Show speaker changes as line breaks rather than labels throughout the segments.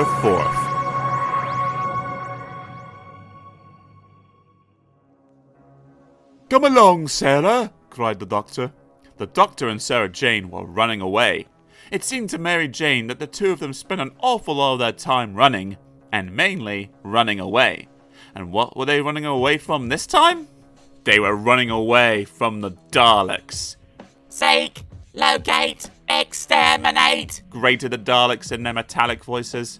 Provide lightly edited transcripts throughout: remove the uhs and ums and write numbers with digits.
Chapter 4th. "Come along, Sarah," cried the Doctor. The Doctor and Sarah Jane were running away. It seemed to Mary Jane that the two of them spent an awful lot of their time running, and mainly running away. And what were they running away from this time? They were running away from the Daleks.
"Seek, locate, exterminate,"
grated the Daleks in their metallic voices.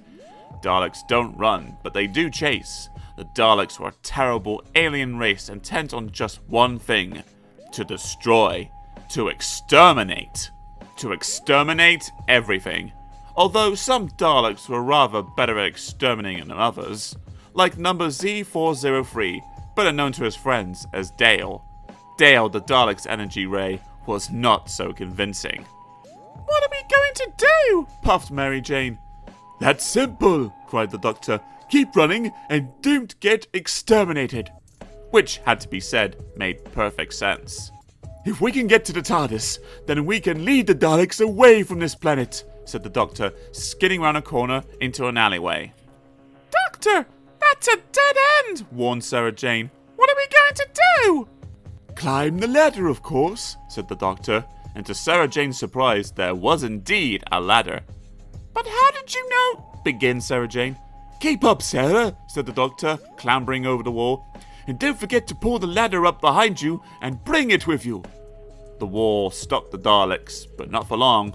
Daleks don't run, but they do chase. The Daleks were a terrible alien race intent on just one thing: to destroy, to exterminate. To exterminate everything. Although some Daleks were rather better at exterminating than others, like number Z403, better known to his friends as Dale. Dale, the Dalek's energy ray, was not so convincing. "What are we going to do?" puffed Mary Jane. "That's simple," cried the Doctor. "Keep running and don't get exterminated." Which, had to be said, made perfect sense. "If we can get to the TARDIS, then we can lead the Daleks away from this planet," said the Doctor, skidding round a corner into an alleyway. "Doctor, that's a dead end," warned Sarah Jane. "What are we going to do?" "Climb the ladder, of course," said the Doctor, and to Sarah Jane's surprise, there was indeed a ladder. "But how did you know—" began Sarah Jane. "Keep up, Sarah," said the Doctor, clambering over the wall. "And don't forget to pull the ladder up behind you and bring it with you." The wall stopped the Daleks, but not for long.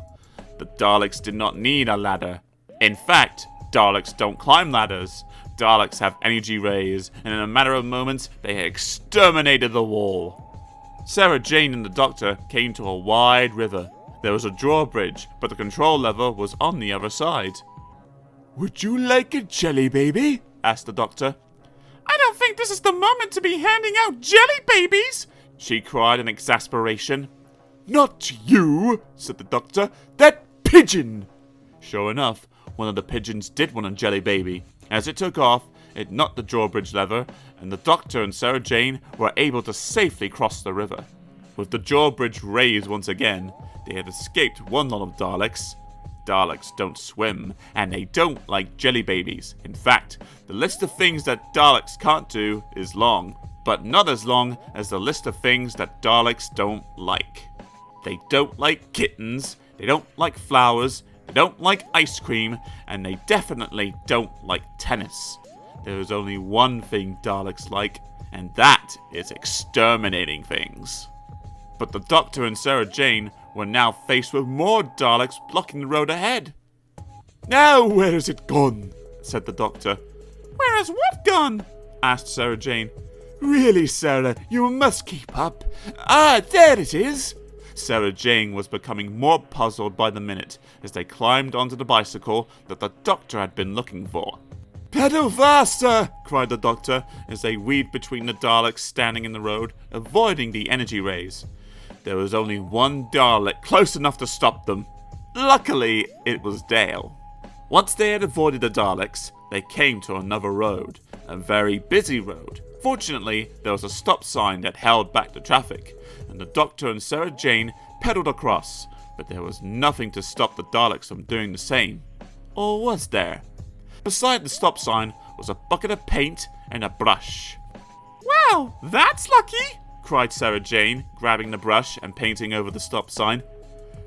The Daleks did not need a ladder. In fact, Daleks don't climb ladders. Daleks have energy rays, and in a matter of moments, they had exterminated the wall. Sarah Jane and the Doctor came to a wide river. There was a drawbridge, but the control lever was on the other side. "Would you like a jelly baby?" asked the Doctor. "I don't think this is the moment to be handing out jelly babies!" she cried in exasperation. "Not you," said the Doctor. "That pigeon!" Sure enough, one of the pigeons did want a jelly baby. As it took off, it knocked the drawbridge lever, and the Doctor and Sarah Jane were able to safely cross the river. With the drawbridge raised once again, they had escaped one lot of Daleks. Daleks don't swim, and they don't like jelly babies. In fact, the list of things that Daleks can't do is long, but not as long as the list of things that Daleks don't like. They don't like kittens, they don't like flowers, they don't like ice cream, and they definitely don't like tennis. There is only one thing Daleks like, and that is exterminating things. But the Doctor and Sarah Jane were now faced with more Daleks blocking the road ahead. "Now where has it gone?" said the Doctor. "Where has what gone?" asked Sarah Jane. "Really, Sarah, you must keep up. Ah, there it is!" Sarah Jane was becoming more puzzled by the minute as they climbed onto the bicycle that the Doctor had been looking for. "Pedal faster!" cried the Doctor as they weaved between the Daleks standing in the road, avoiding the energy rays. There was only one Dalek close enough to stop them. Luckily, it was Dale. Once they had avoided the Daleks, they came to another road, a very busy road. Fortunately, there was a stop sign that held back the traffic, and the Doctor and Sarah Jane pedaled across, but there was nothing to stop the Daleks from doing the same. Or was there? Beside the stop sign was a bucket of paint and a brush. "Well, that's lucky!" cried Sarah Jane, grabbing the brush and painting over the stop sign.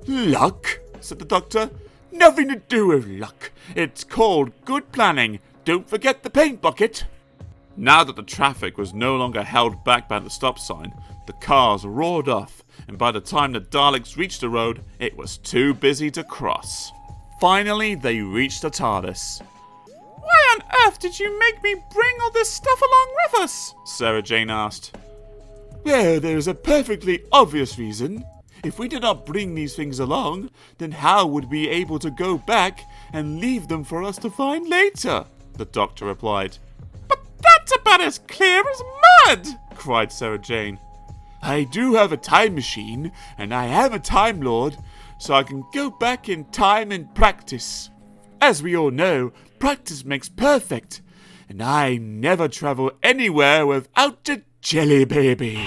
"Luck?" said the Doctor. "Nothing to do with luck. It's called good planning. Don't forget the paint bucket." Now that the traffic was no longer held back by the stop sign, the cars roared off, and by the time the Daleks reached the road, it was too busy to cross. Finally, they reached the TARDIS. "Why on earth did you make me bring all this stuff along with us?" Sarah Jane asked. "Well, there is a perfectly obvious reason. If we did not bring these things along, then how would we be able to go back and leave them for us to find later?" the Doctor replied. "But that's about as clear as mud!" cried Sarah Jane. "I do have a time machine, and I am a Time Lord, so I can go back in time and practice. As we all know, practice makes perfect, and I never travel anywhere without a jelly baby."